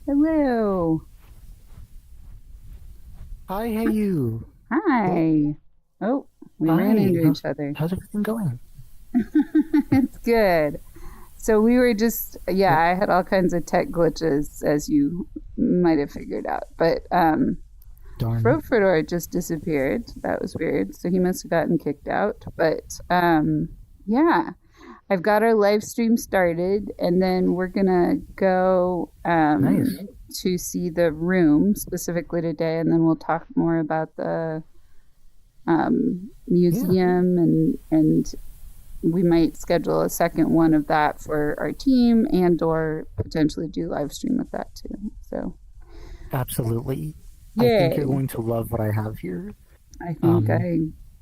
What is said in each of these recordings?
Hello. Hi, hey you. Oh, Hi. Oh, we ran hi. into each other. How's everything going? It's good. So we were just, yeah, Well, I had all kinds of tech glitches, as you might have figured out. But darn. Fedor just disappeared. That was weird. So he must have gotten kicked out. But yeah, I've got our live stream started, and then we're gonna go Nice. to see the room specifically today, and then we'll talk more about the Yeah, museum, and we might schedule a second one of that for our team, and or potentially do live stream with that too. So absolutely. I think you're yay! going to love what I have here. I think Um, I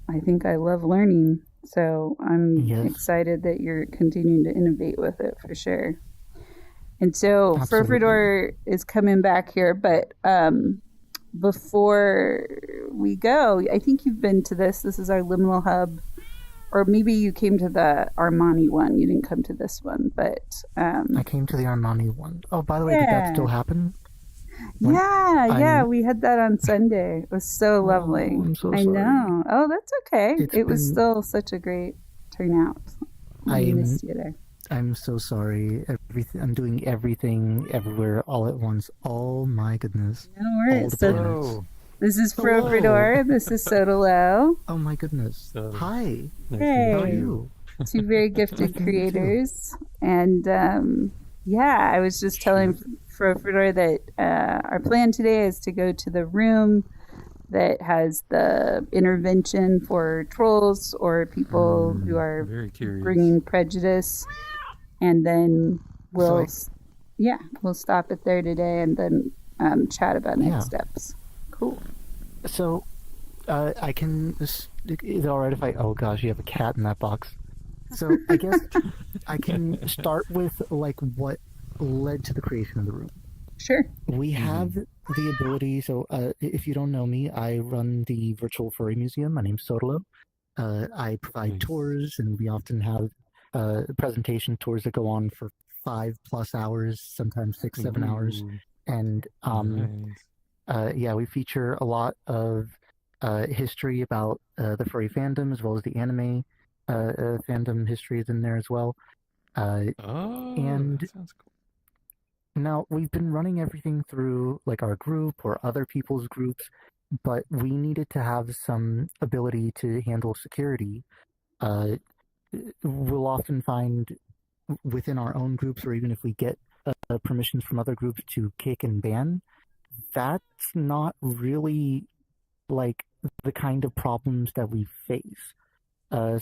I think I love learning. So I'm yes, excited that you're continuing to innovate with it for sure. And so absolutely. Furfador is coming back here, but before we go, I think you've been to this. This is our liminal hub, or maybe you came to the Armani one. You didn't come to this one, but I came to the Armani one. Oh, by the way, did that yeah, still happen? When yeah. I'm. We had that on Sunday. It was so Oh, lovely. I'm so I sorry. know. Oh, that's okay. It's It was been. still such a great turnout. We I'm. missed you there. I'm so sorry. Everything. I'm doing everything, everywhere, all at once. Oh my goodness. No All worries. the So planets. Hello. this is Hello. Furfador. This is Sotalo. Oh my goodness. So Hi. nice to How meet are Hey. you. you? Two very Nice gifted to meet you too. creators. And yeah, I was just telling Shoot. Fedor that our plan today is to go to the room that has the intervention for trolls or people who are Very curious. bringing prejudice. And then So we'll, yeah, we'll stop it there today and then chat about next yeah. steps. Cool. So I can. Is it all right if I? Oh gosh, you have a cat in that box. So I guess I can start with like what led to the creation of the room. Sure. We have hmm the ability. So if you don't know me, I run the Virtual Furry Museum. My name's Sotalo. I provide Nice. tours, and we often have presentation tours that go on for 5+ hours, sometimes 6, 7 hours. Ooh, And nice. yeah, we feature a lot of history about the furry fandom as well as the anime fandom history is in there as well. Uh, Oh, and that sounds cool. now we've been running everything through like our group or other people's groups, but we needed to have some ability to handle security. Uh, we'll often find within our own groups, or even if we get permissions from other groups to kick and ban, that's not really like the kind of problems that we face.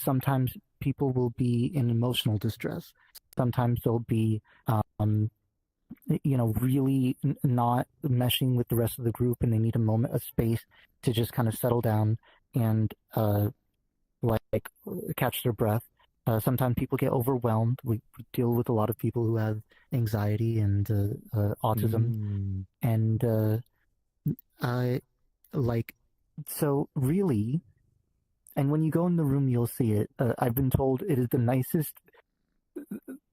Sometimes people will be in emotional distress. Sometimes they'll be, um, really not meshing with the rest of the group, and they need a moment of space to just kind of settle down and like catch their breath. Sometimes people get overwhelmed. We deal with a lot of people who have anxiety and autism, Mm. and I like so really. And when you go in the room, you'll see it. I've been told it is the nicest.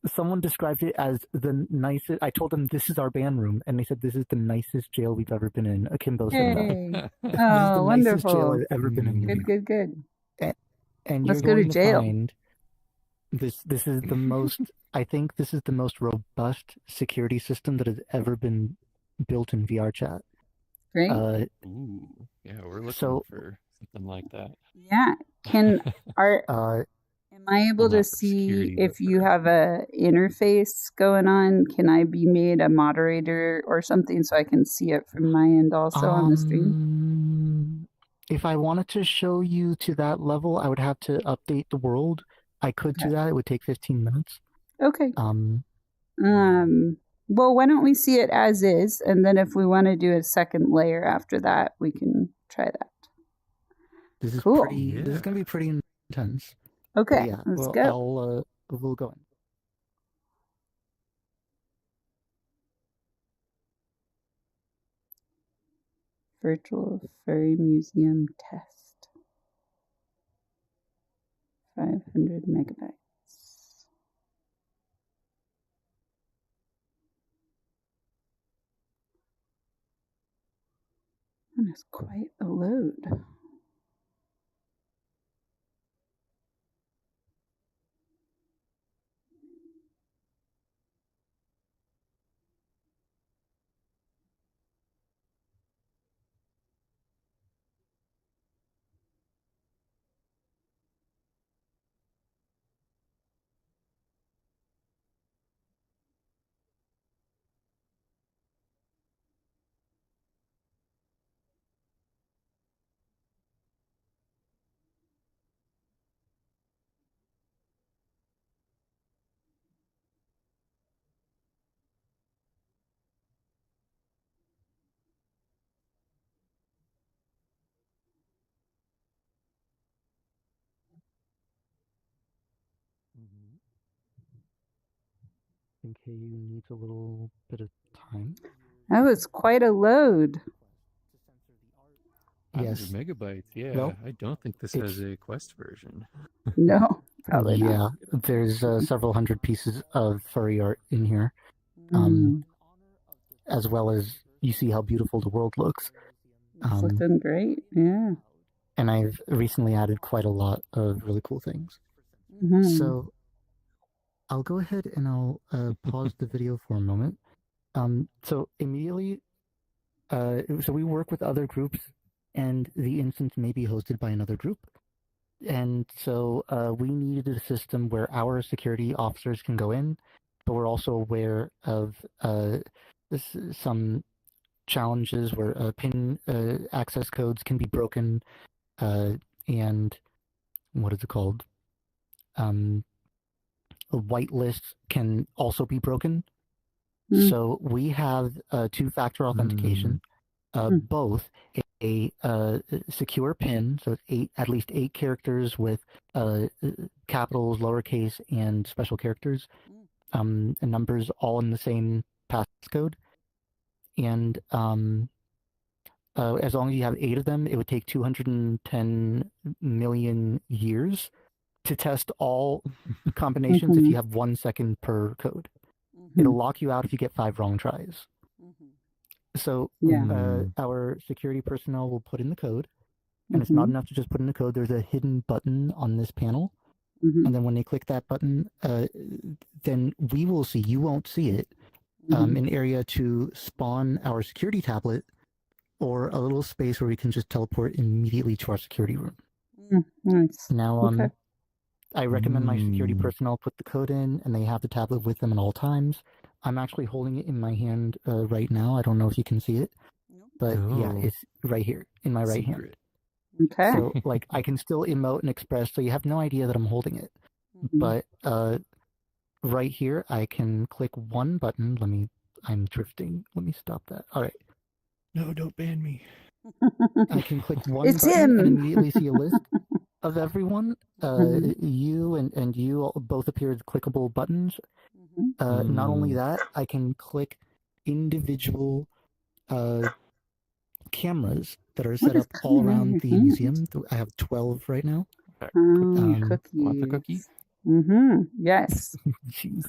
Someone described it as the nicest. I told them this is our band room, and they said this is the nicest jail we've ever been in. Akimbo said that. Hey. This is the Oh, nicest jail wonderful. I've ever been in. Good, good, good. And, and Let's you're go to going to jail. find this. This is the most. I think this is the most robust security system that has ever been built in VR chat. Great. Uh, Ooh, yeah, we're looking so for something like that. Yeah. Can are uh, am I Well, able to not for see security, but if you for have a interface going on? Can I be made a moderator or something so I can see it from my end also on the stream? Um, if I wanted to show you to that level, I would have to update the world. I could Okay. do that. It would take 15 minutes. Okay. Um, mm, Well, why don't we see it as is, and then if we want to do a second layer after that, we can try that. Cool. this is yeah. gonna be pretty intense. But Okay, yeah, let's well, go. we'll go in. Virtual Furry Museum test. 500 megabytes. It's quite a load. I think KU needs a little bit of time. That was quite a load. 500 Yes. megabytes. Yeah, Well, I don't think this has a Quest version. No, probably not. Yeah, there's several hundred pieces of furry art in here, as well as you see how beautiful the world looks. It's looking great. Yeah. And I've recently added quite a lot of really cool things. So I'll go ahead and I'll pause the video for a moment. So immediately, so we work with other groups, and the instance may be hosted by another group. And so we needed a system where our security officers can go in, but we're also aware of some challenges where PIN access codes can be broken, and what is it called? A whitelist can also be broken. So we have two-factor authentication, both a secure PIN, so it's at least 8 characters with capitals, lowercase, and special characters, and numbers all in the same passcode. And as long as you have 8 of them, it would take 210 million years to test all combinations if you have 1 second per code. It'll lock you out if you get 5 wrong tries. So our security personnel will put in the code, and it's not enough to just put in the code. There's a hidden button on this panel, and then when they click that button, then we will see, you won't see it, an area to spawn our security tablet, or a little space where we can just teleport immediately to our security room. Nice. Now, I recommend my security personnel put the code in, and they have the tablet with them at all times. I'm actually holding it in my hand right now. I don't know if you can see it, but yeah, it's right here in my right hand. Okay. So like I can still emote and express, so you have no idea that I'm holding it. But right here, I can click one button. I'm drifting. Let me stop that. All right. No, don't ban me. I can click one button and immediately see a list of everyone. You and you all both appear as clickable buttons. Not only that, I can click individual cameras that are set up all around the museum. I have 12 right now. Cookies. Want the cookie? Yes. Jeez.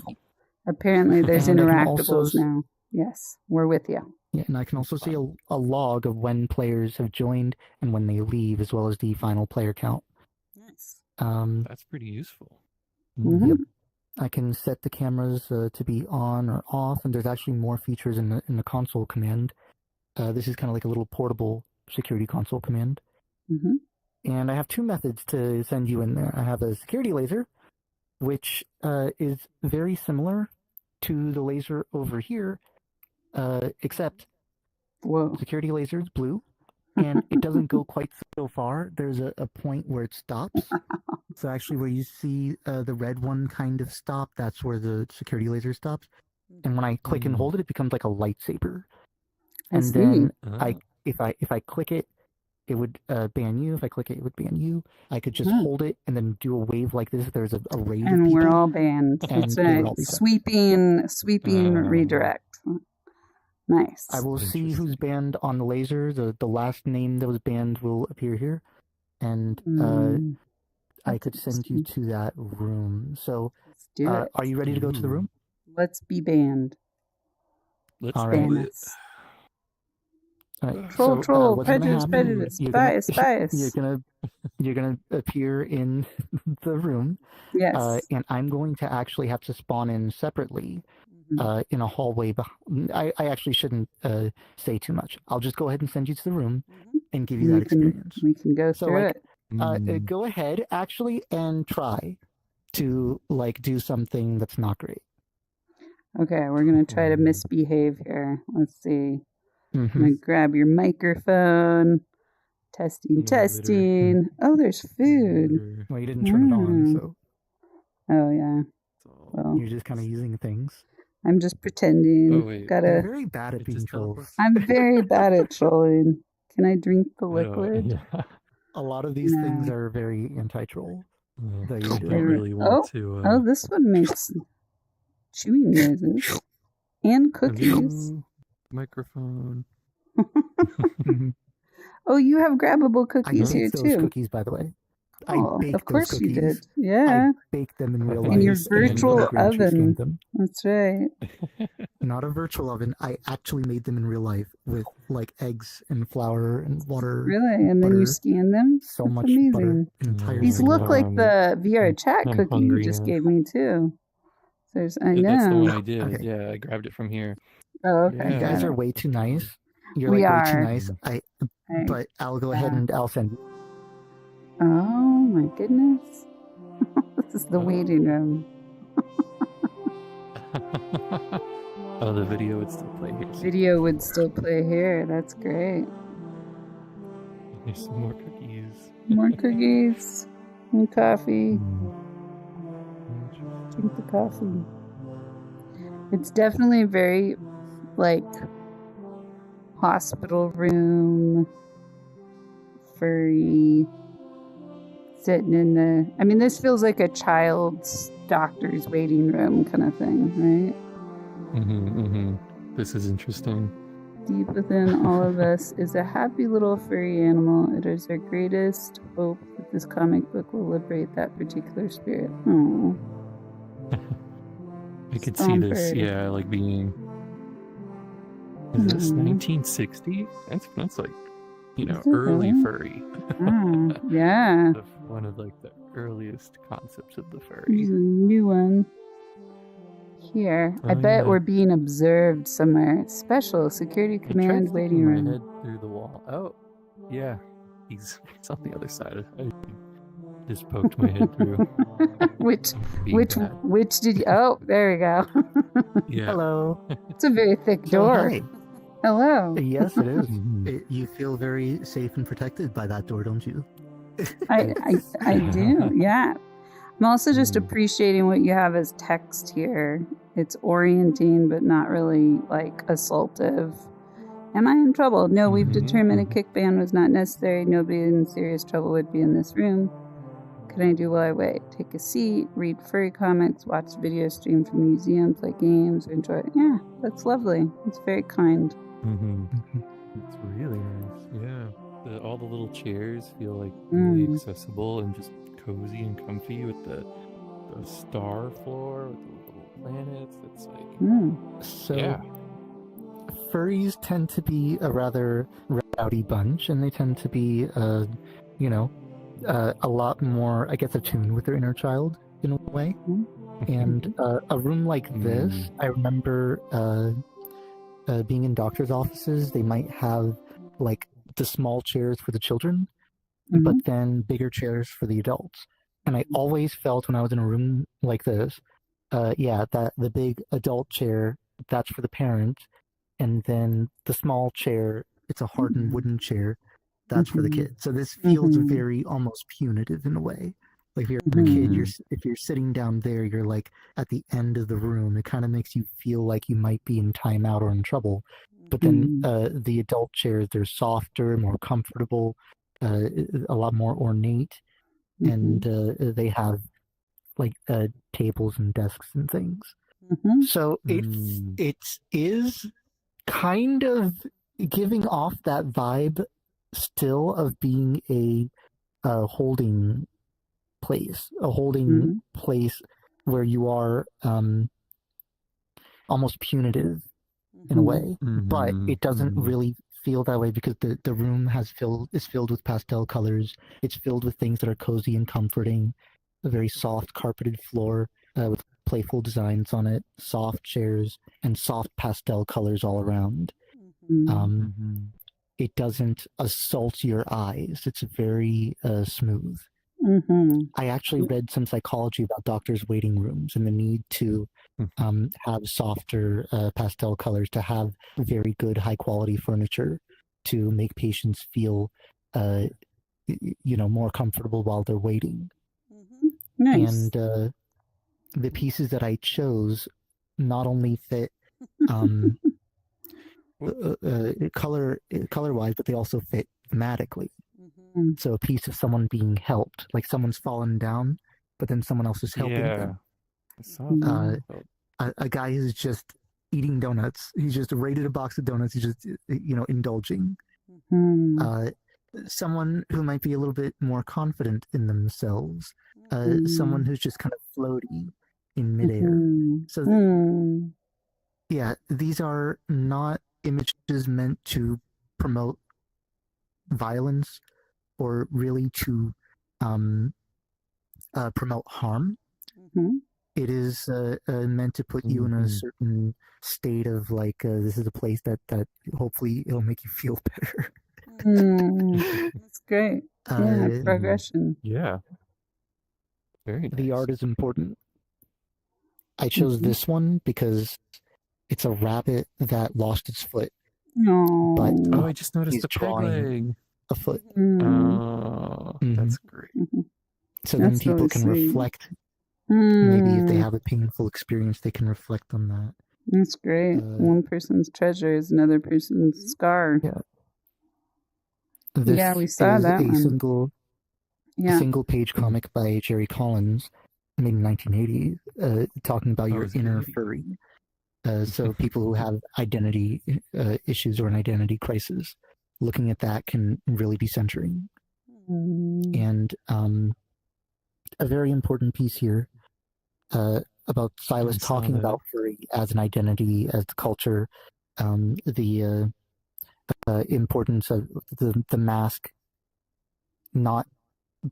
Apparently there's interactables now. Yes, we're with you. Yeah, and I can also see a log of when players have joined and when they leave, as well as the final player count. Nice. That's pretty useful. Yep. I can set the cameras to be on or off, and there's actually more features in the console command. This is kind of like a little portable security console command. And I have 2 methods to send you in there. I have a security laser, which is very similar to the laser over here, except security laser is blue, and it doesn't go quite so far. There's a point where it stops. So actually where you see the red one kind of stop, that's where the security laser stops. And when I click and hold it, it becomes like a lightsaber. And then if I click it, it would ban you. If I click it, it would ban you. I could just hold it and then do a wave like this. There's a rave and of people, we're all banned. It's a sweeping redirect. Nice. I will see who's banned on the laser. The last name that was banned will appear here. And I could send you to that room. So let's do it. Are you ready to go to the room? Let's be banned. Let's ban us. Right. Troll, So, what's gonna prejudice, happen? prejudice, You're gonna bias, bias. you're gonna appear in the room, Yes. and I'm going to actually have to spawn in separately Mhm. in a hallway. I actually shouldn't say too much. I'll just go ahead and send you to the room and give you that experience. We can go So, through like, it. go ahead actually and try to like do something that's not great. Okay, we're gonna try to misbehave here. Let's see. I'm Mm-hmm. gonna grab your microphone. Testing, Yeah, testing. Oh, there's food. Well, you didn't turn it on, so Oh yeah. So, Well, you're just kind of using things. I'm just pretending. oh wait, You're very bad at it being just trolls. teleports. I'm very bad at trolling. Can I drink the I know, liquid? yeah. A lot of these things No. are very anti-troll. I That you're don't doing. really want to. Oh, this one makes chewing noises and cookies. Hello, microphone. Oh, you have grabbable I cookies here baked those too. cookies, by the way. Oh, I baked of course those cookies. you did. Yeah. I baked them in real life. In your and then virtual Billy Graham oven. scanned them. That's right. Not a virtual oven. I actually made them in real life with like eggs and flour and water. Really? And then you butter. scan them? So That's much amazing. butter. Entire These thing. look like the VR chat I'm cookie you hungry just now. gave me too. There's, I know. That's the one I did. Okay. Yeah, I grabbed it from here. Oh, okay. Yeah. You guys got are it. way too nice. You're We like way too are. nice. But I'll go ahead and I'll send you. Oh my goodness. This is the waiting room. Oh, the video would still play here. Video would still play here. That's great. There's some more cookies. More cookies and coffee. Drink the coffee. It's definitely very like hospital room, furry, sitting in the. I mean, this feels like a child's doctor's waiting room kind of thing, right? This is interesting. Deep within all of us is a happy little furry animal. It is our greatest hope that this comic book will liberate that particular spirit. Aww. I could see this, Stomper. yeah, like being. Is this 1960? That's like, you know, Is it early really? furry. Yeah. One of like the earliest concepts of the Here's furry. a new one. Here. I Oh, bet yeah. we're being observed somewhere. Special security I tried command sticking waiting my room. head through the wall. Oh, yeah, he's on the other side. I just poked my head through. which Being bad. which did you? Oh, there we go. Yeah. Hello. It's a very thick So, door. hi. Hello. Yes, it is. You feel very safe and protected by that door, don't you? I do. Yeah. I'm also just appreciating what you have as text here. It's orienting, but not really like assaultive. Am I in trouble? No, we've determined a kick ban was not necessary. Nobody in serious trouble would be in this room. Can I do while I wait? Take a seat, read furry comics, watch video stream from the museum, play games, or enjoy it. Yeah, that's lovely. It's very kind. It's really nice. Yeah. All the little chairs feel like really accessible and just cozy and comfy with the star floor with the little planets. It's like So, yeah. furries tend to be a rather rowdy bunch, and they tend to be, you know, a lot more, I guess, attuned with their inner child in a way. And a room like this, I remember being in doctor's offices, they might have like the small chairs for the children, but then bigger chairs for the adults. And I always felt when I was in a room like this, that the big adult chair, that's for the parent, and then the small chair, it's a hardened wooden chair, that's for the kid. So this feels very almost punitive in a way. Like if you're a kid, if you're sitting down there, you're like at the end of the room. It kind of makes you feel like you might be in timeout or in trouble. But then the adult chairs, they're softer, more comfortable, a lot more ornate, and they have like tables and desks and things. So it is kind of giving off that vibe still of being a holding place, place where you are almost punitive in a way, but it doesn't really feel that way because the room is filled with pastel colors. It's filled with things that are cozy and comforting. A very soft carpeted floor with playful designs on it, soft chairs, and soft pastel colors all around. It doesn't assault your eyes. It's very smooth. I actually read some psychology about doctors' waiting rooms and the need to have softer pastel colors, to have very good, high-quality furniture to make patients feel, more comfortable while they're waiting. Nice. And the pieces that I chose not only fit color-wise, but they also fit thematically. So a piece of someone being helped, like someone's fallen down, but then someone else is helping them. I saw that. A guy who's just eating donuts. He's just raided a box of donuts. He's just, indulging. Someone who might be a little bit more confident in themselves. Someone who's just kind of floaty in midair. So, yeah, these are not images meant to promote violence or really to promote harm. It is meant to put you in a certain state of like, this is a place that hopefully it'll make you feel better. That's great. Yeah, progression. Yeah. Very nice. The art is important. I chose this one because it's a rabbit that lost its foot. But I just noticed the peg leg. A foot. Oh, that's great. So then people can reflect. Maybe if they have a painful experience, they can reflect on that. That's great. One person's treasure is another person's scar. Yeah, we saw that one. Single page comic by Jerry Collins, made in 1980, talking about your inner furry. So people who have identity issues or an identity crisis, looking at that can really be centering. And a very important piece here about Silas talking about furry as an identity, as the culture, the importance of the mask, not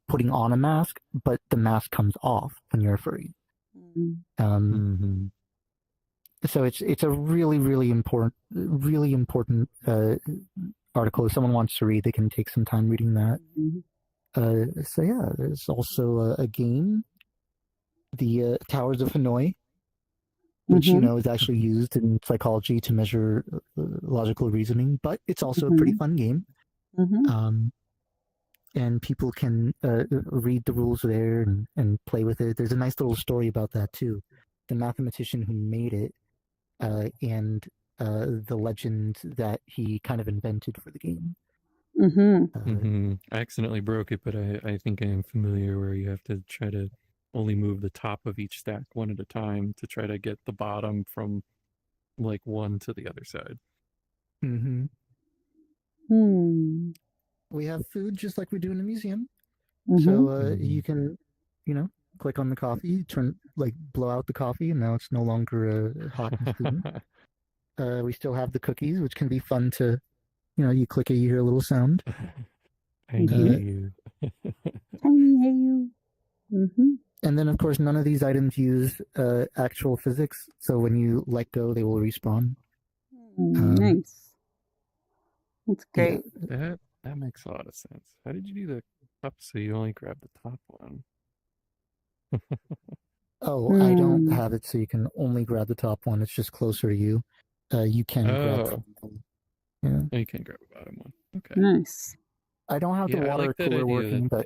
putting on a mask, but the mask comes off when you're a furry. So it's a really important article. If someone wants to read, they can take some time reading that. So yeah, there's also a game, the Towers of Hanoi, which is actually used in psychology to measure logical reasoning, but it's also a pretty fun game. And people can read the rules there and play with it. There's a nice little story about that too. The mathematician who made it and the legend that he kind of invented for the game. I accidentally broke it, but I think I am familiar where you have to try to only move the top of each stack one at a time to try to get the bottom from like one to the other side. We have food just like we do in a museum. So you can, click on the coffee, blow out the coffee, and now it's no longer hot and steaming. We still have the cookies, which can be fun to, you click it, you hear a little sound. I hear you. And then, of course, none of these items use actual physics. So when you let go, they will respawn. Nice. That's great. Yeah, that makes a lot of sense. How did you do the cup so you only grab the top one? I don't have it so you can only grab the top one. It's just closer to you. You can grab them. Yeah. You can grab the bottom one. Okay. Nice. I don't have the water cooler working, but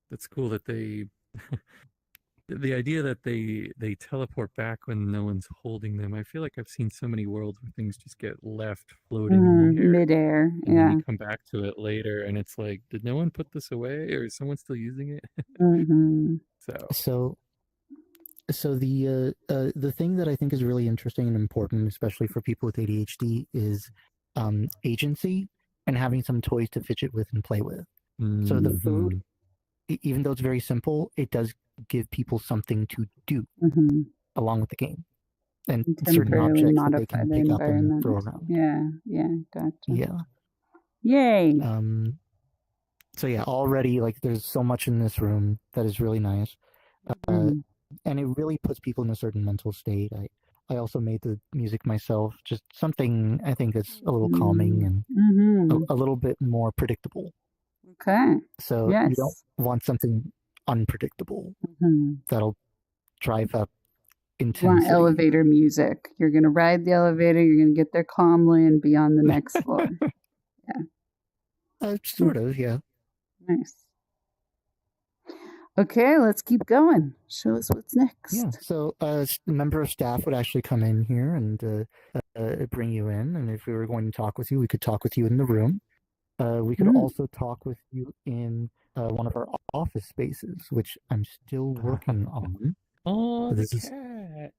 that's cool that they the idea that they teleport back when no one's holding them. I feel like I've seen so many worlds where things just get left floating in the air, midair. and then you come back to it later, and it's like, did no one put this away, or is someone still using it? So the thing that I think is really interesting and important, especially for people with ADHD, is agency and having some toys to fidget with and play with. So the food, even though it's very simple, it does give people something to do along with the game. and And certain temporarily objects that they modify can the pick up and environment. throw around. Yeah, gotcha. Yeah. Yay. So yeah, already like there's so much in this room that is really nice, and it really puts people in a certain mental state. I also made the music myself, just something I think that's a little calming and a little bit more predictable. Okay. So you don't want something unpredictable that'll drive up intensity. You want elevator music. You're going to ride the elevator. You're going to get there calmly and be on the next floor. Yeah. Sort of, yeah. Nice. Okay, let's keep going. Show us what's next. Yeah. So a member of staff would actually come in here and bring you in. And if we were going to talk with you, we could talk with you in the room. We could also talk with you in one of our office spaces, which I'm still working on. Oh, this the is cat.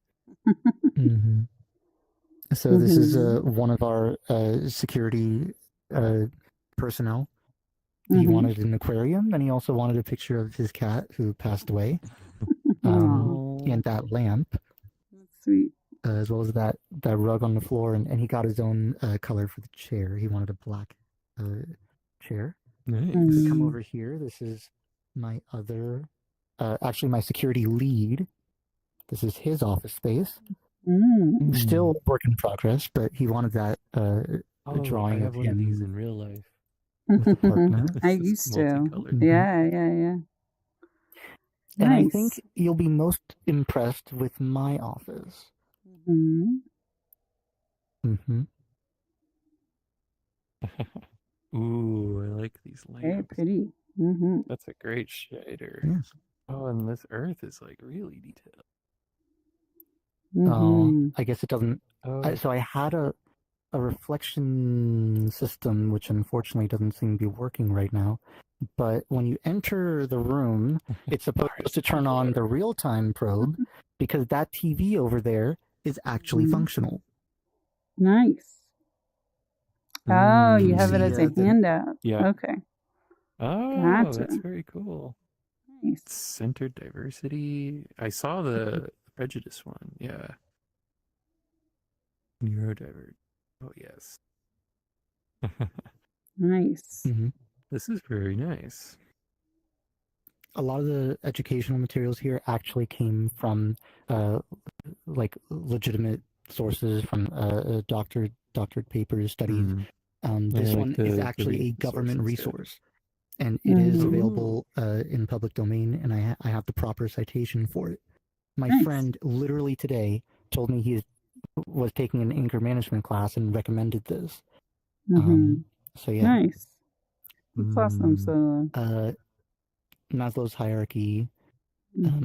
So this is one of our security personnel. He wanted an aquarium, and he also wanted a picture of his cat who passed away, and that lamp. That's sweet. As well as that rug on the floor, and he got his own color for the chair. He wanted a black chair. Nice. If we come over here, this is my other, actually my security lead. This is his office space. Still work in progress, but he wanted that drawing I have of one him of these in real life. with the partner. I used to. Multicolored. Yeah. And Nice. I think you'll be most impressed with my office. Ooh, I like these lamps. Very pretty. That's a great shader. Yes. Oh, and this earth is like really detailed. I guess it doesn't. So I had a reflection system, which unfortunately doesn't seem to be working right now. But when you enter the room, it's supposed to turn on the real-time probe because that TV over there is actually functional. Nice. Oh, you have it as a handout. Yeah. Okay. Oh, Gotcha. that's very cool. Nice. Centered diversity. I saw the prejudice one. Yeah. Neurodiversity. Oh, yes. Nice. This is very nice. A lot of the educational materials here actually came from like legitimate sources, from doctorate papers, studies. This one is actually a government resource, and it is available in public domain, and I have the proper citation for it. My friend literally today told me he was taking an anger management class and recommended this. So yeah. Nice. That's awesome. So Maslow's hierarchy.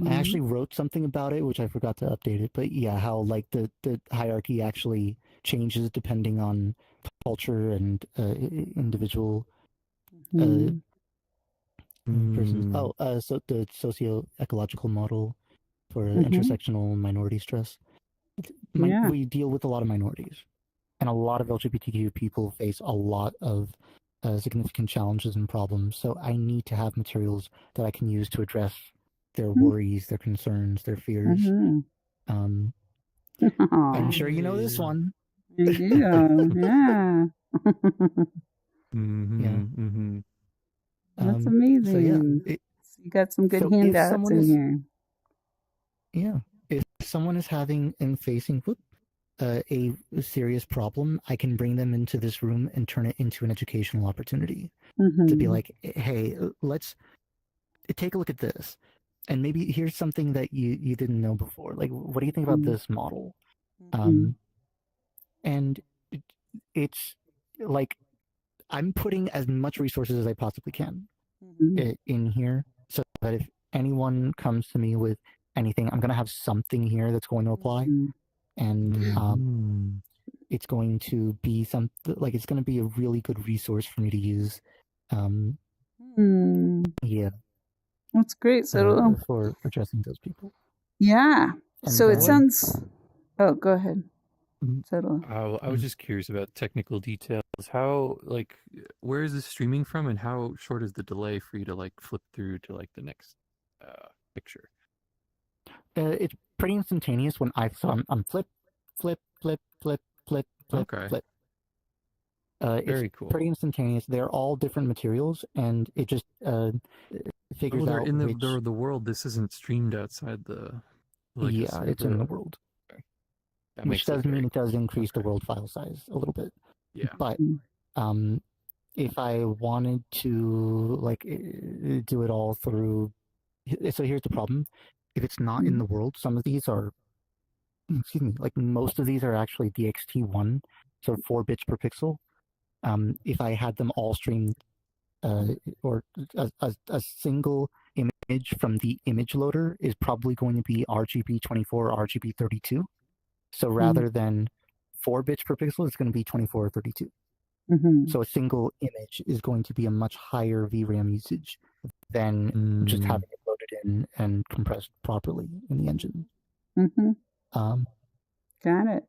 I actually wrote something about it, which I forgot to update it. But yeah, how like the hierarchy actually changes depending on culture and individual persons. So the socio-ecological model for intersectional minority stress. We deal with a lot of minorities, and a lot of LGBTQ people face a lot of significant challenges and problems. So I need to have materials that I can use to address their worries, their concerns, their fears. I'm sure you know this one. I do. Yeah. That's amazing. So yeah, you got some good handouts in here. Yeah. If someone is having and facing a serious problem, I can bring them into this room and turn it into an educational opportunity to be like, hey, let's take a look at this. And maybe here's something that you didn't know before. Like, what do you think about this model? And it's like, I'm putting as much resources as I possibly can in here, so that if anyone comes to me with anything, I'm going to have something here that's going to apply. And it's going to be something like, it's going to be a really good resource for me to use. Yeah. That's great. So for addressing those people. Yeah. And so it sounds. Oh, go ahead. I was just curious about technical details. How, like, where is this streaming from, and how short is the delay for you to like flip through to like the next picture? It's pretty instantaneous when I'm Flip. flip, flip, flip, flip, flip, Okay. flip. It's Very cool. pretty instantaneous. They're all different materials, and it just figures they're out in which. the world. This isn't streamed outside the like a Yeah, server. it's in the world. That Which makes it does mean very it does cool. increase the Okay. world file size a little bit. Yeah. But if I wanted to like do it all through, so here's the problem: if it's not in the world, some of these are, excuse me, like most of these are actually DXT1, so 4 bits per pixel. If I had them all streamed, or a single image from the image loader is probably going to be RGB24 or RGB32. So rather than 4 bits per pixel, it's going to be 24 or 32. So a single image is going to be a much higher VRAM usage than just having it loaded in and compressed properly in the engine. Got it.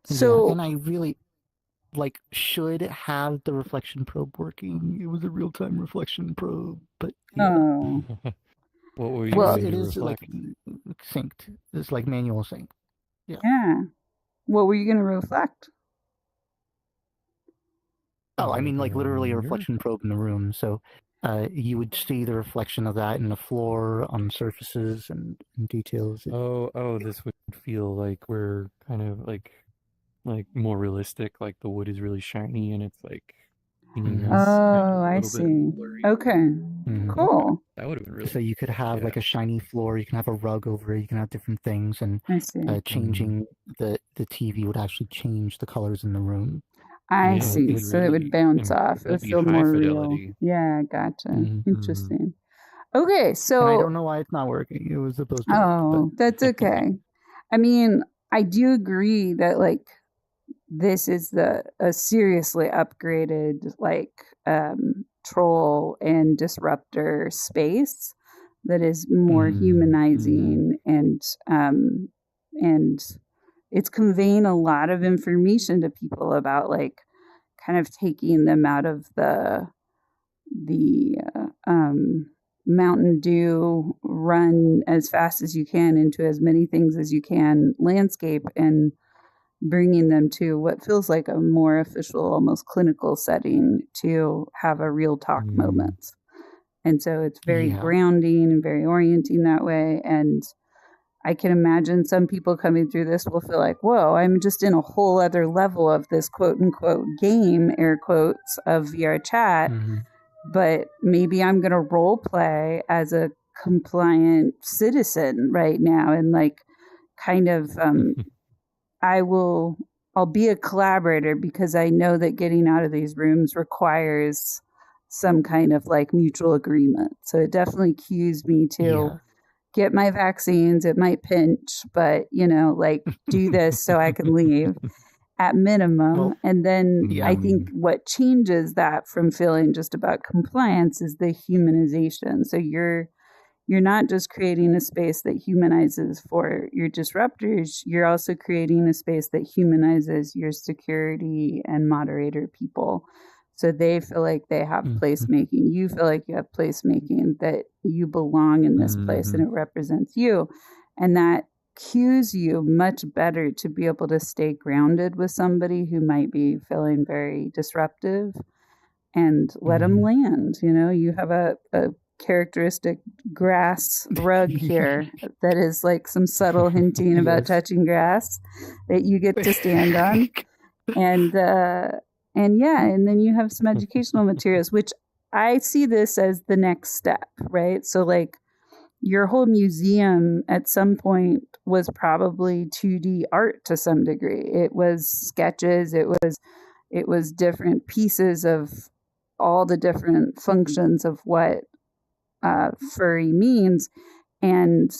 So, yeah, and I really should have the reflection probe working. It was a real-time reflection probe, but yeah. Oh. What were you Well, doing it to is reflect? synced. It's like manual sync. Yeah. Yeah. What were you going to reflect? Oh, I mean, literally a reflection probe in the room. So you would see the reflection of that in the floor, on surfaces, and details. This would feel like we're kind of like more realistic. Like the wood is really shiny and it's like I see. Okay. Cool. That would have been really. So you could have like a shiny floor. You can have a rug over it. You can have different things, and I see. Changing the TV would actually change the colors in the room. I see. So it would bounce off. It would feel more real. Yeah, gotcha. Interesting. Okay, so and I don't know why it's not working. It was supposed to. Oh, that's okay. I mean, I do agree that this is a seriously upgraded troll and disruptor space that is more humanizing and it's conveying a lot of information to people about kind of taking them out of the Mountain Dew run as fast as you can into as many things as you can landscape and bringing them to what feels like a more official, almost clinical setting to have a real talk moment. And so it's very grounding and very orienting that way. And I can imagine some people coming through this will feel like, whoa, I'm just in a whole other level of this quote unquote game, air quotes, of VR chat. But maybe I'm going to role play as a compliant citizen right now. And I'll be a collaborator because I know that getting out of these rooms requires some kind of mutual agreement. So it definitely cues me to get my vaccines. It might pinch, but do this so I can leave at minimum. And then I think what changes that from feeling just about compliance is the humanization. So you're not just creating a space that humanizes for your disruptors, you're also creating a space that humanizes your security and moderator people. So they feel like they have placemaking. You feel like you have placemaking, that you belong in this place and it represents you. And that cues you much better to be able to stay grounded with somebody who might be feeling very disruptive and let them land. You have a characteristic grass rug here that is some subtle hinting about touching grass that you get to stand on. And then you have some educational materials, which I see this as the next step, right? So your whole museum at some point was probably 2D art to some degree. It was sketches. It was different pieces of all the different functions of what furry means, and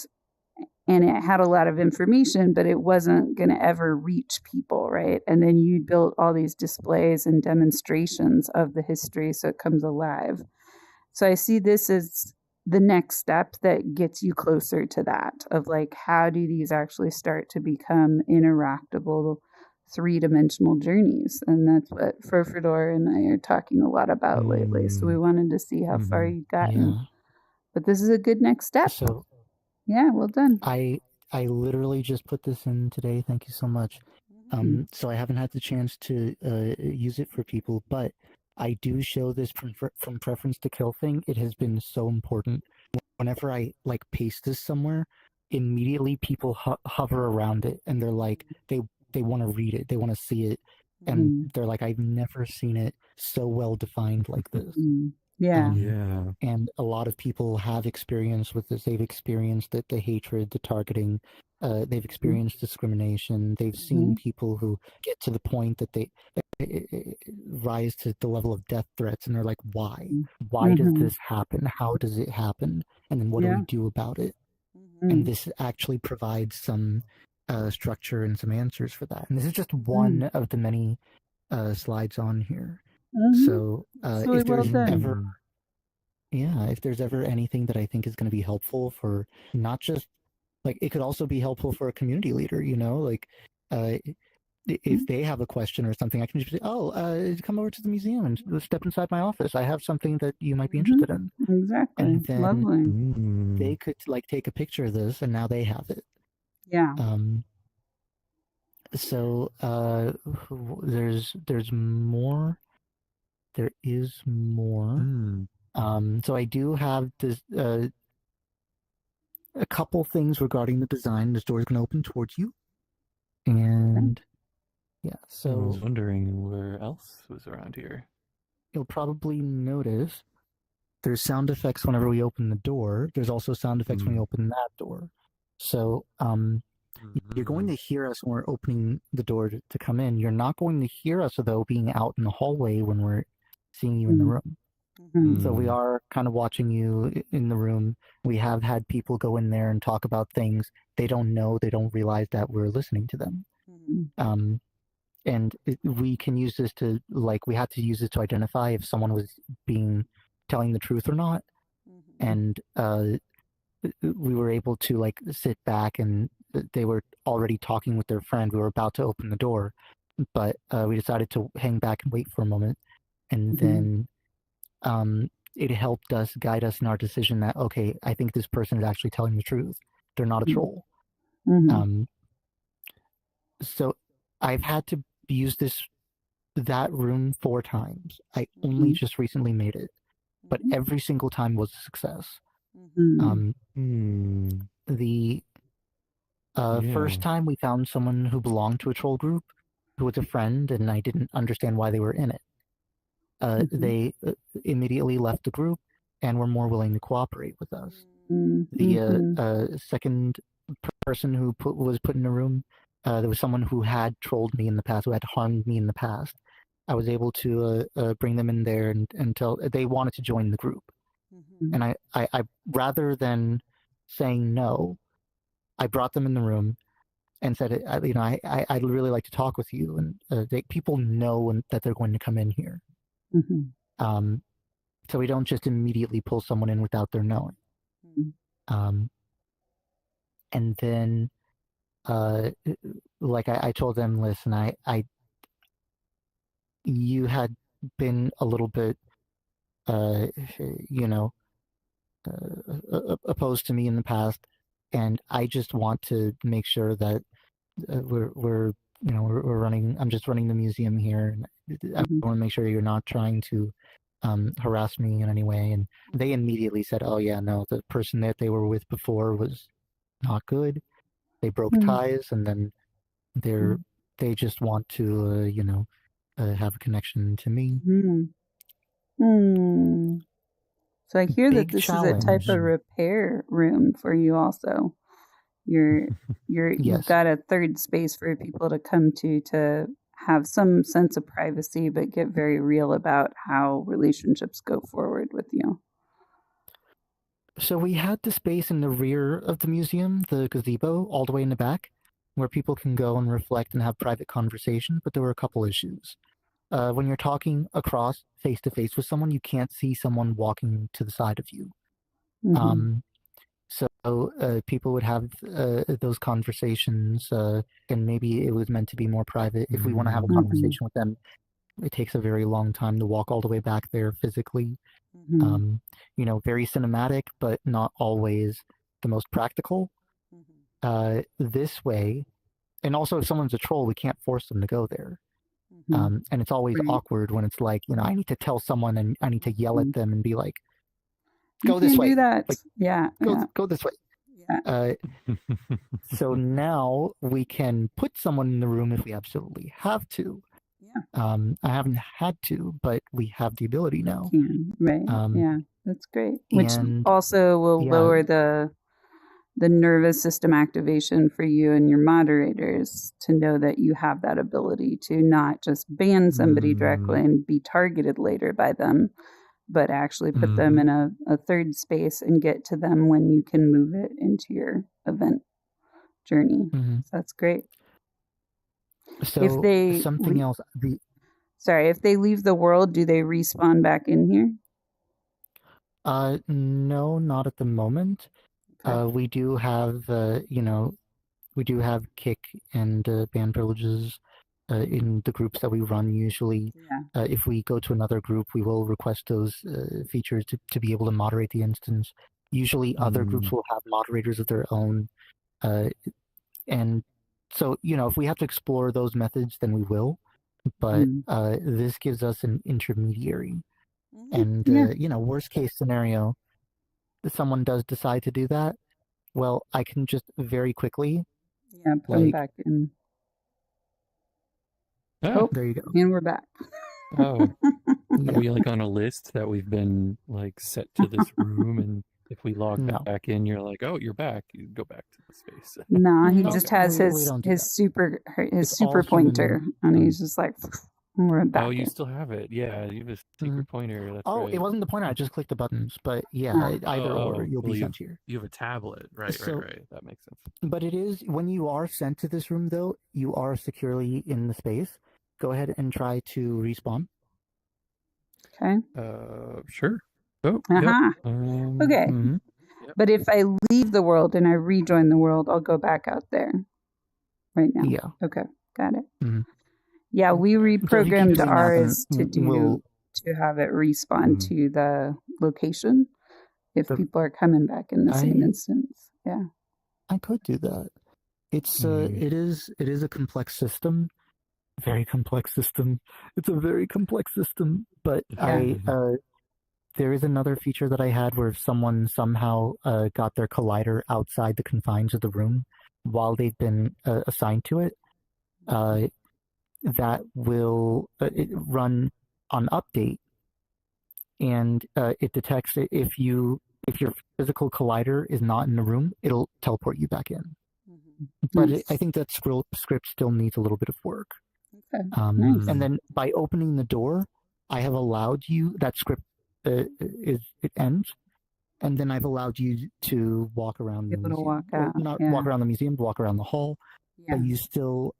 it had a lot of information, but it wasn't going to ever reach people, right? And then you built all these displays and demonstrations of the history so it comes alive. So I see this as the next step that gets you closer to that of how do these actually start to become interactable 3-dimensional journeys? And that's what Furfador and I are talking a lot about lately. So we wanted to see how far you'd gotten. But this is a good next step. So yeah, well done. I I literally just put this in today. Thank you so much. So I haven't had the chance to use it for people, but I do show this from preference to kill thing. It has been so important. Whenever I like paste this somewhere, immediately people hover around it and they're like they want to read it, they want to see it, and they're like, I've never seen it so well defined like this. Yeah. Yeah. And a lot of people have experience with this. They've experienced the hatred, the targeting. They've experienced discrimination. They've seen people who get to the point that they rise to the level of death threats, and they're like, why? Why does this happen? How does it happen? And then what do we do about it? And this actually provides some structure and some answers for that. And this is just one of the many slides on here. So really if there's well ever if there's ever anything that I think is going to be helpful for not just like, it could also be helpful for a community leader, you know, like if they have a question or something, I can just say, come over to the museum and step inside my office. I have something that you might be interested in. Exactly. And then Lovely. they could like take a picture of this and now they have it. Yeah. So there's more. There is more. So I do have this a couple things regarding the design. This door is going to open towards you, and so I was wondering where else was around here. You'll probably notice there's sound effects whenever we open the door. There's also sound effects when we open that door. So you're going to hear us when we're opening the door to come in. You're not going to hear us, though, being out in the hallway when we're seeing you in the room. So we are kind of watching you in the room. We have had people go in there and talk about things. They don't know, they don't realize that we're listening to them. And we can use this to, like, we had to use this to identify if someone was telling the truth or not. And we were able to, like, sit back, and they were already talking with their friend. We were about to open the door, but we decided to hang back and wait for a moment. And then it helped us guide us in our decision that, okay, I think this person is actually telling the truth. They're not a troll. So I've had to use that room 4 times. I only just recently made it, but every single time was a success. The first time we found someone who belonged to a troll group, who was a friend, and I didn't understand why they were in it. They immediately left the group and were more willing to cooperate with us. The second person who was put in the room, there was someone who had trolled me in the past, who had harmed me in the past. I was able to bring them in there and tell they wanted to join the group. And I rather than saying no, I brought them in the room and said, I'd really like to talk with you. And people know that they're going to come in here. So we don't just immediately pull someone in without their knowing. And then, like I told them, listen, you had been a little bit, opposed to me in the past, and I just want to make sure that we're running. I'm just running the museum here, and I want to make sure you're not trying to harass me in any way. And they immediately said, oh yeah, no, the person that they were with before was not good. They broke ties, and then they just want to have a connection to me. So I hear that Big this challenge. is a type of repair room for you also. You've got a third space for people to come to have some sense of privacy, but get very real about how relationships go forward with you. So we had the space in the rear of the museum, the gazebo, all the way in the back, where people can go and reflect and have private conversation, but there were a couple issues. When you're talking across face-to-face with someone, you can't see someone walking to the side of you. So people would have those conversations, and maybe it was meant to be more private. If we want to have a conversation with them, it takes a very long time to walk all the way back there physically. Very cinematic, but not always the most practical. this way, and also if someone's a troll, we can't force them to go there. Mhm. And it's always Right. awkward when it's like, I need to tell someone and I need to yell at them and be like, You go this can't way. do that. Like, Yeah. go this way. Yeah. So now we can put someone in the room if we absolutely have to. Yeah. I haven't had to, but we have the ability now. Can. Right. Yeah. That's great. Which And also will yeah. lower the nervous system activation for you and your moderators to know that you have that ability to not just ban somebody directly and be targeted later by them, but actually put them in a third space and get to them when you can move it into your event journey. So that's great. So if they something else. If they leave the world, do they respawn back in here? No, not at the moment. Okay. We do have, we do have kick and ban privileges in the groups that we run usually. Yeah. If we go to another group, we will request those features to be able to moderate the instance. Usually other groups will have moderators of their own. And so, if we have to explore those methods, then we will. But this gives us an intermediary. And, worst case scenario, if someone does decide to do that, well, I can just very quickly put them back in. Oh, there you go. And we're back. Oh, are we like on a list that we've been like set to this room, and if we log back in, you're like, oh, you're back. You go back to the space. No, he just has his super pointer, and he's just like, we're back. Oh, you still have it? Yeah, you have a secret pointer. That's right. It wasn't the pointer. I just clicked the buttons, but yeah, either or, you'll be sent here. You have a tablet, right? That makes sense. But it is when you are sent to this room, though, you are securely in the space. Go ahead and try to respawn. Okay. Sure. Oh. Okay. But if I leave the world and I rejoin the world, I'll go back out there. Right now. Yeah. Okay. Got it. Yeah, we reprogrammed ours to have it respawn to the location if people are coming back in the same instance. Yeah. I could do that. It's it is a complex system. Very complex system. It's a very complex system. But there is another feature that I had where if someone somehow got their collider outside the confines of the room while they've been assigned to it, that will run on update, and it detects if your physical collider is not in the room, it'll teleport you back in. But I think that script still needs a little bit of work. Okay. And then by opening the door, I have allowed you, that script it ends, and then I've allowed you to walk around the museum. Walk out. Walk around the museum, walk around the hall, but you still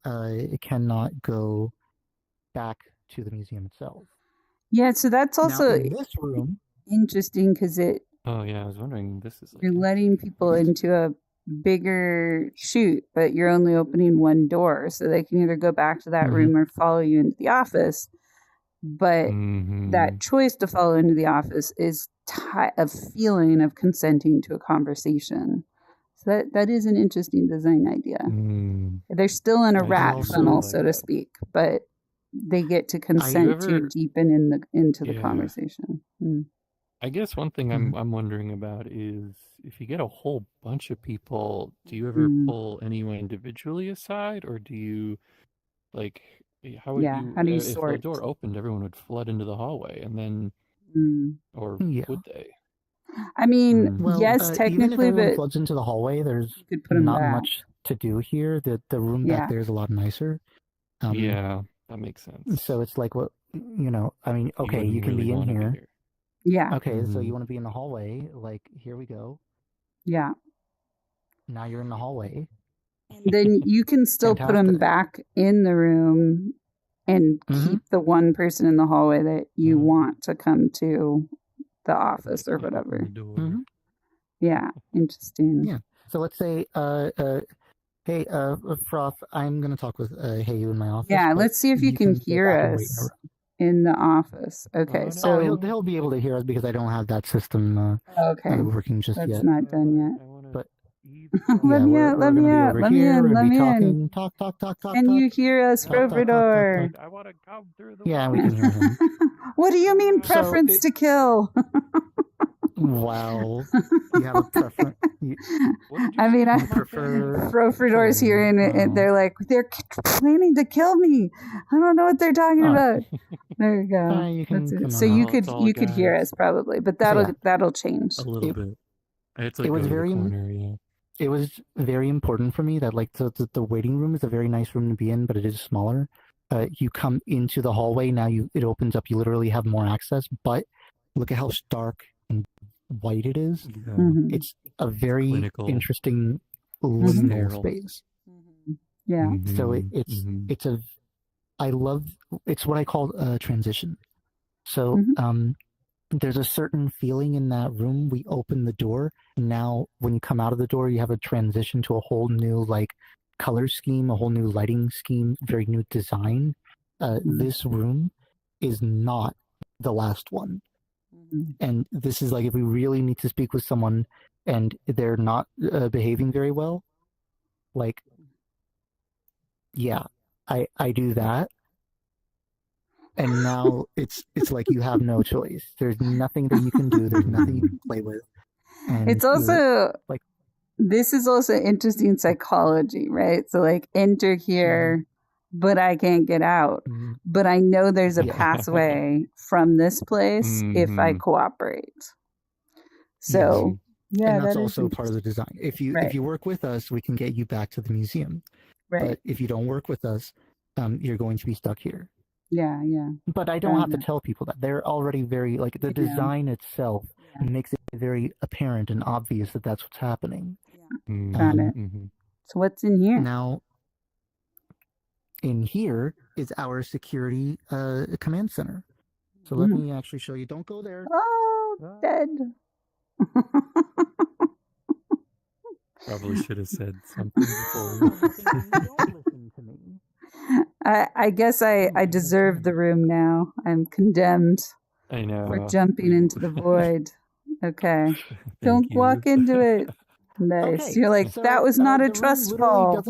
cannot go back to the museum itself. Yeah, so that's also now, in this room, interesting because it. Oh yeah, I was wondering. This is like you're letting people into a bigger chute, but you're only opening one door, so they can either go back to that room or follow you into the office. But that choice to follow into the office is a feeling of consenting to a conversation. So that is an interesting design idea. They're still in a rat funnel, so to speak, but they get to consent to deepen into the conversation. I guess one thing I'm wondering about is if you get a whole bunch of people, do you ever pull anyone individually aside, or do you like how would how do you if sort? the door opened, everyone would flood into the hallway, and then or would they? I mean, yes, technically, even if but floods into the hallway, there's not much to do here. The room back there is a lot nicer. Yeah, that makes sense. So it's like, what I mean, okay, you can be in here. Yeah. Okay, so you want to be in the hallway? Like, here we go. Yeah. Now you're in the hallway. Then you can still put them back in the room and keep the one person in the hallway that you want to come to the office or whatever. Yeah, interesting. Yeah. So let's say, hey, Froth, I'm going to talk with Heyu in my office. Yeah, let's see if you can hear us in the office. Okay, so he'll be able to hear us because I don't have that system working just yet. That's not done yet. But Let me out, let me out, let me in, let me in. Talk. Can you hear us, Profridor? I want to come through the Yeah, we can hear him. What do you mean preference to kill? Wow. You have a preference. I mean, I prefer Profridor's here and they're like, they're planning to kill me. I don't know what they're talking about. There you go. You can come so out. you could hear us probably, but that'll change. A little bit. It's like it was very corner, yeah. It was very important for me that like the waiting room is a very nice room to be in, but it is smaller. You come into the hallway now. It opens up. You literally have more access. But look at how stark and white it is. Yeah. Mm-hmm. It's a very interesting liminal space. Mm-hmm. Yeah. So it's what I call a transition. So there's a certain feeling in that room. We open the door. Now, when you come out of the door, you have a transition to a whole new like color scheme, a whole new lighting scheme, very new design. This room is not the last one. And this is like if we really need to speak with someone and they're not behaving very well, like, yeah, I do that. And now it's like you have no choice. There's nothing that you can do. There's nothing you can play with. And it's also like this is also interesting psychology, right? So like enter here, but I can't get out. But I know there's a pathway from this place if I cooperate. So and that's also part of the design. If you work with us, we can get you back to the museum. Right. But if you don't work with us, you're going to be stuck here. Yeah. But I don't have to tell people that. They're already very, like, the design itself makes it very apparent and obvious that that's what's happening. Yeah. Got it. So what's in here? Now, in here is our security command center. So let me actually show you. Don't go there. Oh, dead. Probably should have said something before. Don't listen to me. I guess I deserve the room now. I'm condemned. I know. For jumping into the void. Okay. Don't walk into it. Nice. Okay, you're like, so, that was not a trust fall.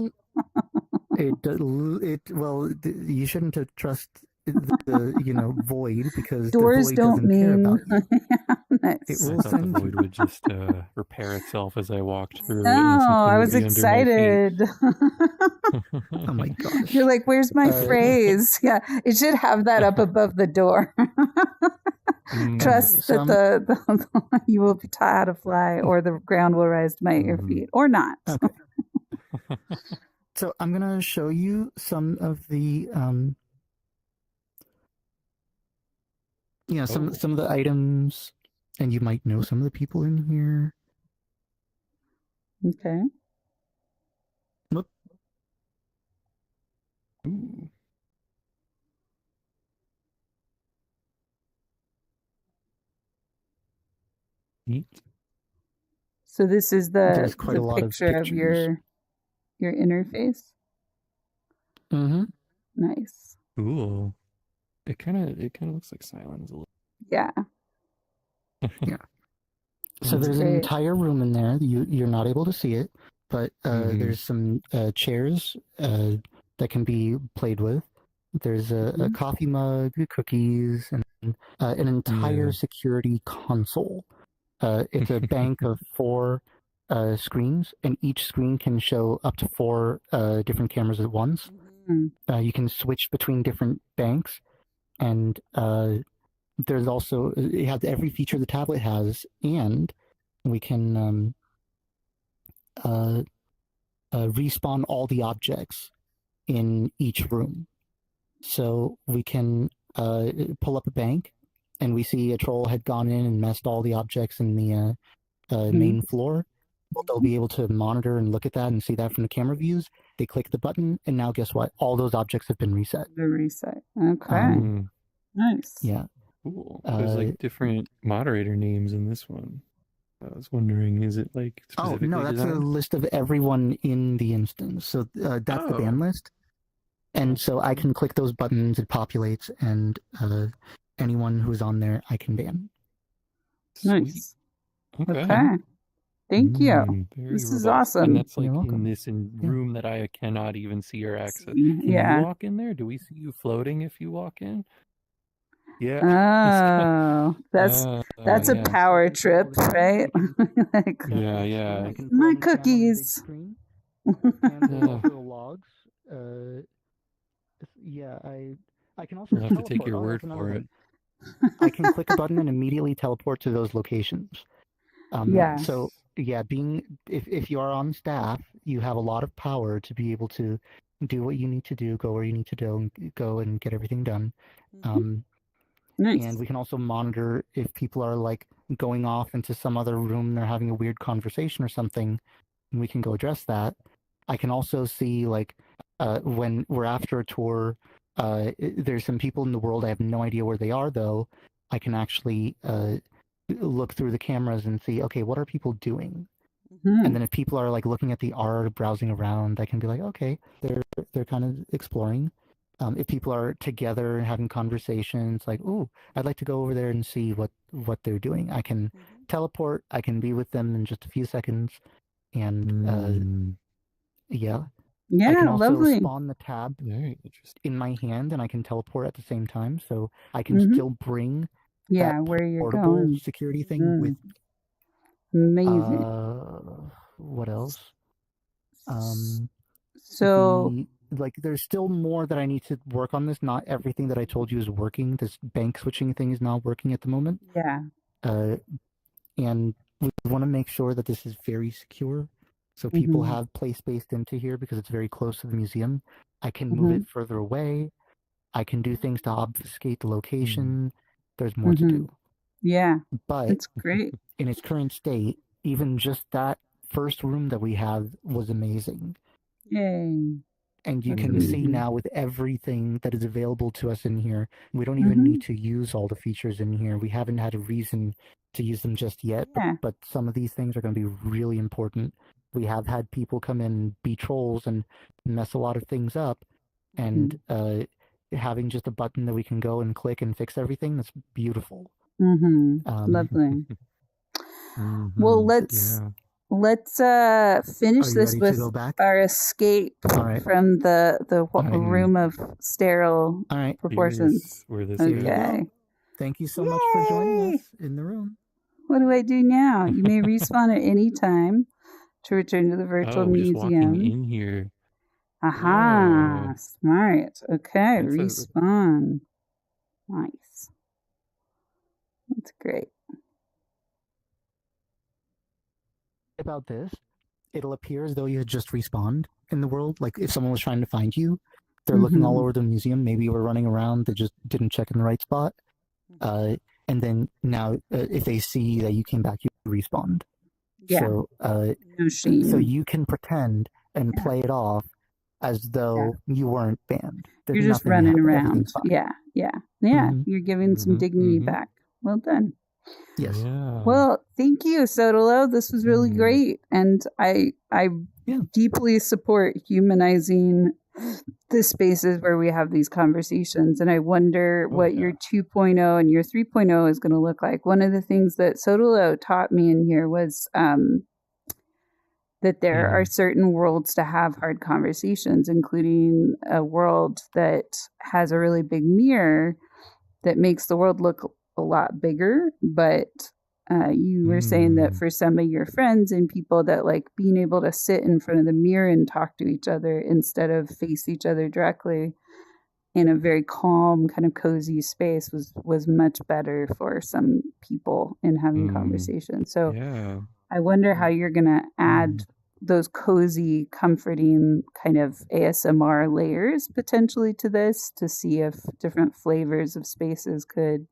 Well, you shouldn't have trust the void because doors the void don't mean care about you. Nice. I thought the void would just repair itself as I walked through. No, I was excited. Oh my gosh! You're like, where's my phrase? Yeah, it should have that up above the door. Trust that you will be taught how to fly, or the ground will rise to meet your feet, or not. Okay. So I'm gonna show you some of the some of the items, and you might know some of the people in here. Okay. Whoop. Ooh. Neat. So this is the lot picture of your interface. Mm-hmm. Nice. Cool. It kind of looks like Silence a little. Yeah. Yeah. So there's an entire room in there. You're not able to see it, but there's some chairs that can be played with. There's a coffee mug, cookies, and an entire security console. It's a bank of 4 screens, and each screen can show up to 4 different cameras at once. You can switch between different banks, and there's also, it has every feature the tablet has, and we can respawn all the objects in each room. So we can pull up a bank, and we see a troll had gone in and messed all the objects in the main floor. Well, they'll be able to monitor and look at that and see that from the camera views. They click the button, and now guess what? All those objects have been reset. They're reset. Okay. Nice. Yeah. Cool. There's like different moderator names in this one. I was wondering, is it like specifically that's designed? a list of everyone in the instance. So that's the ban list. And so I can click those buttons, it populates, and anyone who's on there, I can ban. Nice. Okay. Thank you. Very This is robust. awesome. And that's like You're in welcome. this room that I cannot even see or access. See, Can you yeah. walk in there? Do we see you floating if you walk in? Yeah. Oh, that's a yeah. power trip, right? Like, Yeah. I can my put on the cam on the big cookies. screen, and there's Yeah. also logs. Yeah, I can also We'll have to teleport. take your Oh, word that's another for thing. it. I can click a button and immediately teleport to those locations. Yeah. So yeah, if you are on staff, you have a lot of power to be able to do what you need to do, go where you need to go and get everything done. Nice. And we can also monitor if people are like going off into some other room, they're having a weird conversation or something, and we can go address that. I can also see like when we're after a tour, there's some people in the world, I have no idea where they are though. I can actually look through the cameras and see, okay, what are people doing? And then if people are like looking at the art, browsing around, I can be like, okay, they're kind of exploring. If people are together and having conversations, like, oh, I'd like to go over there and see what they're doing. I can teleport. I can be with them in just a few seconds, and yeah. I can also lovely. spawn the tab Very interesting. in my hand, and I can teleport at the same time, so I can still bring that where you're portable going. security thing with me. Amazing. What else? So There's still more that I need to work on this. Not everything that I told you is working. This bank switching thing is not working at the moment. yeah. And we want to make sure that this is very secure. So people have place-based into here because it's very close to the museum. I can move it further away. I can do things to obfuscate the location. There's more to do. Yeah. But It's great. In its current state, even just that first room that we have was amazing. Yay. And you can see now with everything that is available to us in here, we don't even need to use all the features in here. We haven't had a reason to use them just yet, but some of these things are going to be really important. We have had people come in and be trolls and mess a lot of things up, and having just a button that we can go and click and fix everything, that's beautiful. Lovely. Well, let's finish this with our escape from the room of sterile proportions. Where this Okay. Thank you so much for joining us in the room. What do I do now? You may respawn at any time to return to the virtual museum. Just walking in here. Aha, smart. Okay, respawn. Nice. That's great. About this, it'll appear as though you had just respawned in the world. Like if someone was trying to find you, they're looking all over the museum. Maybe you were running around, they just didn't check in the right spot. And then now, if they see that you came back, you respawned. Yeah. So, no shame. So you can pretend and play it off as though you weren't banned. You're just running around. Yeah. You're giving some dignity back. Well done. Yes. Yeah. Well, thank you, Sotalo. This was really great, and I deeply support humanizing the spaces where we have these conversations. And I wonder what your 2.0 and your 3.0 is going to look like. One of the things that Sotalo taught me in here was that there are certain worlds to have hard conversations, including a world that has a really big mirror that makes the world look a lot bigger. But you were saying that for some of your friends and people, that like being able to sit in front of the mirror and talk to each other instead of face each other directly in a very calm, kind of cozy space was much better for some people in having conversations. So I wonder how you're going to add those cozy, comforting kind of ASMR layers potentially to this, to see if different flavors of spaces could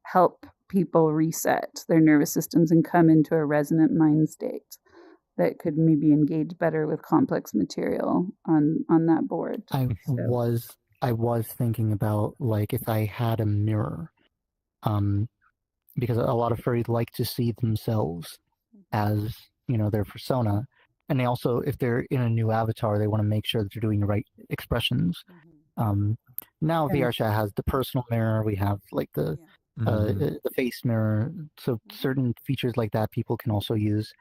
help people reset their nervous systems and come into a resonant mind state that could maybe engage better with complex material on that board. I was thinking about like if I had a mirror, because a lot of furries like to see themselves as, you know, their persona, and they also, if they're in a new avatar, they want to make sure that they're doing the right expressions. Now VRChat has the personal mirror. We have like the face mirror. So certain features like that people can also use.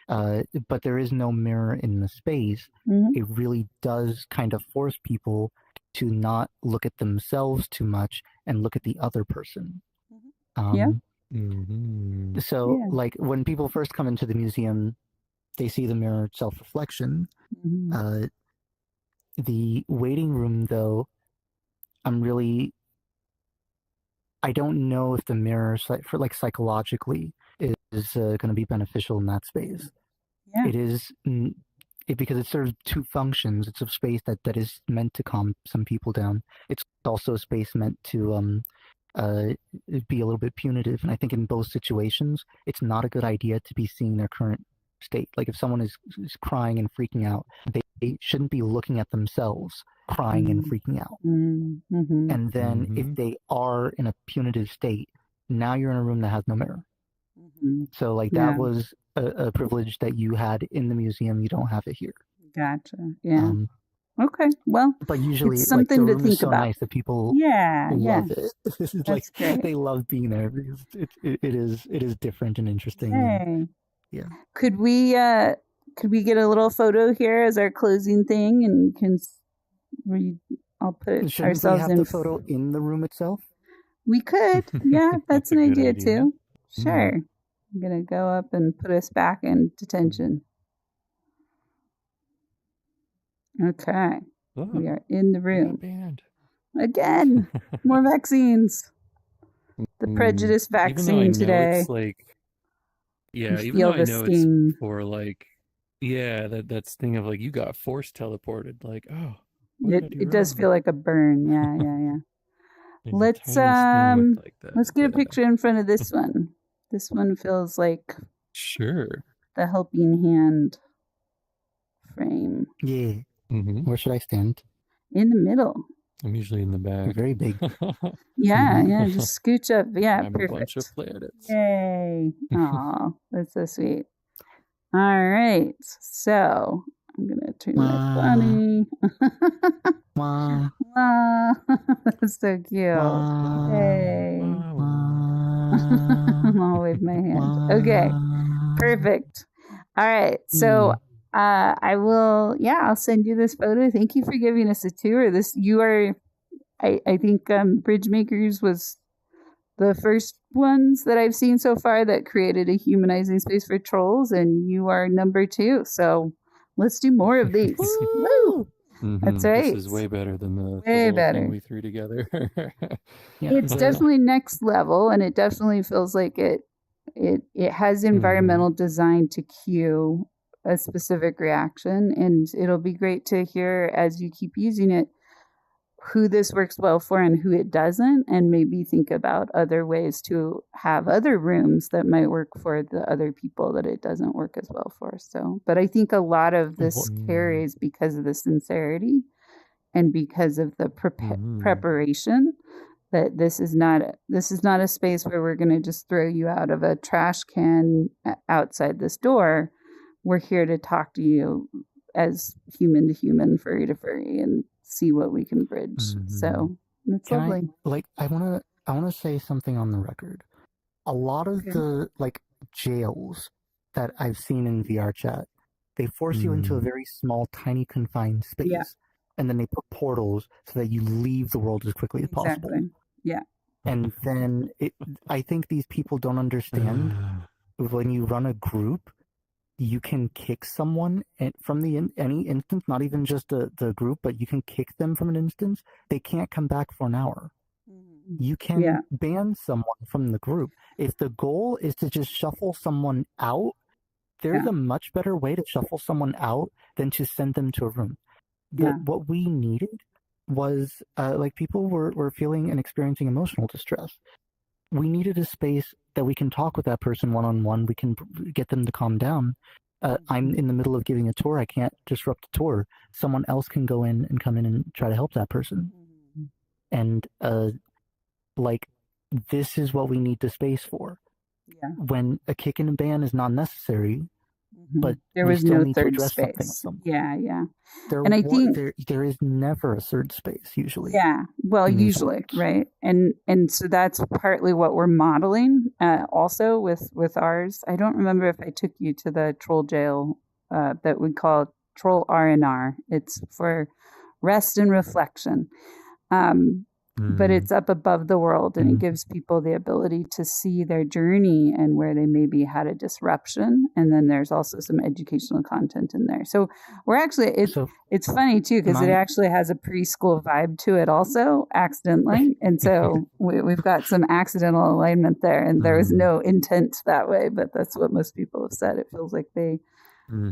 but there is no mirror in the space. Mhm. It really does kind of force people to not look at themselves too much and look at the other person. Yeah. So, Yeah. like, when people first come into the museum, they see the mirror self-reflection. Mhm. The waiting room, though, I don't know if the mirror, for like psychologically, is going to be beneficial in that space. Yeah. It is because it serves two functions. It's a space that is meant to calm some people down. It's also a space meant to be a little bit punitive. And I think in both situations, it's not a good idea to be seeing their current state. Like if someone is crying and freaking out, they shouldn't be looking at themselves crying and freaking out. Mm-hmm. And then if they are in a punitive state, now you're in a room that has no mirror. So like that was a privilege that you had in the museum. You don't have it here. Gotcha. Yeah. Okay. Well, but usually it's something like, the to room think is so about. nice that people love it. Like great. they love being there because it is different and interesting. Hey. And, yeah. Could we get a little photo here as our closing thing, and I'll put Shouldn't ourselves we have in the photo in the room itself? We could. Yeah, that's an idea too. Sure. Mm. I'm gonna go up and put us back in detention. Okay. We are in the room. Again, more vaccines. The prejudice vaccine today. It's like, yeah, You even feel though I the know sting. it's for like, yeah, that sting of like you got force teleported. Like, oh, It does feel like a burn. Yeah. Let's let's get a picture in front of this one. This one feels like the helping hand frame. Yeah. Where should I stand? In the middle. I'm usually in the back. Very big. Yeah, just scooch up. Yeah, I'm perfect. a bunch of planets. Yay. Aw, that's so sweet. All right. So I'm going to turn my bunny. That's so cute. Yay. I'll wave my hand. Okay. Perfect. All right. So I'll send you this photo. Thank you for giving us a tour. I think Bridge Makers was the first ones that I've seen so far that created a humanizing space for trolls, and you are number 2. So let's do more of these. Woo! That's right. This is way better than the way better thing we threw together. It's definitely next level, and it definitely feels like it has environmental design to cue a specific reaction, and it'll be great to hear as you keep using it who this works well for and who it doesn't, and maybe think about other ways to have other rooms that might work for the other people that it doesn't work as well for. So, but I think a lot of this carries because of the sincerity and because of the preparation, that this is not a space where we're going to just throw you out of a trash can outside this door. We're here to talk to you as human to human, furry to furry, and see what we can bridge. So it's lovely. I want to say something on the record. A lot of the like jails that I've seen in VR chat, they force you into a very small, tiny, confined space, and then they put portals so that you leave the world as quickly as possible. Yeah. And then I think these people don't understand when you run a group, you can kick someone from any instance, not even just the group, but you can kick them from an instance. They can't come back for an hour. You can ban someone from the group. If the goal is to just shuffle someone out, there's a much better way to shuffle someone out than to send them to a room. What we needed was like people were feeling and experiencing emotional distress. We needed a space that we can talk with that person one-on-one. We can get them to calm down. I'm in the middle of giving a tour. I can't disrupt the tour. Someone else can go in and come in and try to help that person. And like this is what we need the space for. When a kick and a ban is not necessary, but there we was still no need to third address something of space. them. Yeah. And I think there is never a third space usually. Yeah, well, usually, right? And so that's partly what we're modeling also with ours. I don't remember if I took you to the troll jail that we call troll R&R. It's for rest and reflection. But it's up above the world, and it gives people the ability to see their journey and where they maybe had a disruption. And then there's also some educational content in there. So we're actually, it's funny too, because it actually has a preschool vibe to it also, accidentally. And so we've got some accidental alignment there, and there was no intent that way, but that's what most people have said. It feels like they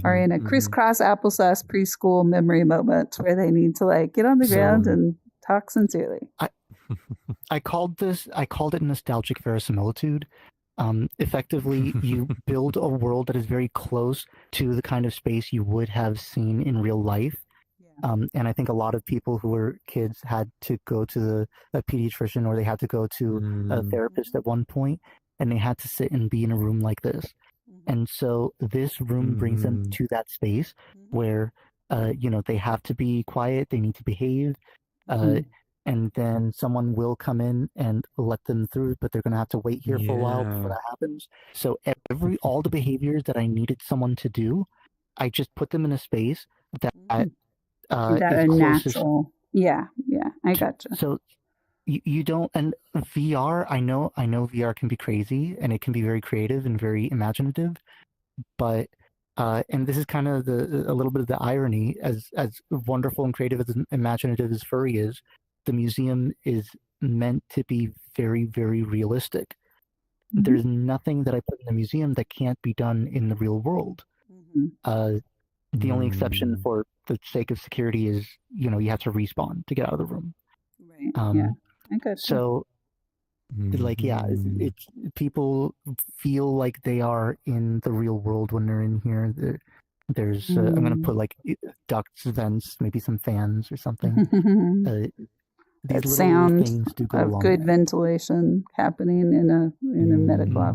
are in a crisscross applesauce preschool memory moment where they need to like get on the ground and talk sincerely. I called it nostalgic verisimilitude. Effectively, you build a world that is very close to the kind of space you would have seen in real life. And I think a lot of people who were kids had to go to a pediatrician, or they had to go to a therapist at one point, and they had to sit and be in a room like this. And so this room brings them to that space where, they have to be quiet, they need to behave, and then someone will come in and let them through, but they're going to have to wait here for a while before that happens. So all the behaviors that I needed someone to do, I just put them in a space that that is are closest. natural. Yeah, I gotcha. So you don't, and VR, I know VR can be crazy and it can be very creative and very imaginative, but and this is kind of a little bit of the irony, as wonderful and creative as imaginative as furry is, the museum is meant to be very, very realistic. There's nothing that I put in the museum that can't be done in the real world. The only exception for the sake of security is, you have to respawn to get out of the room. Right. Yeah. I got you. So, it's people feel like they are in the real world when they're in here. There's I'm gonna put like ducts, vents, maybe some fans or something. These that sound things do go of along good way. ventilation happening in a medical office.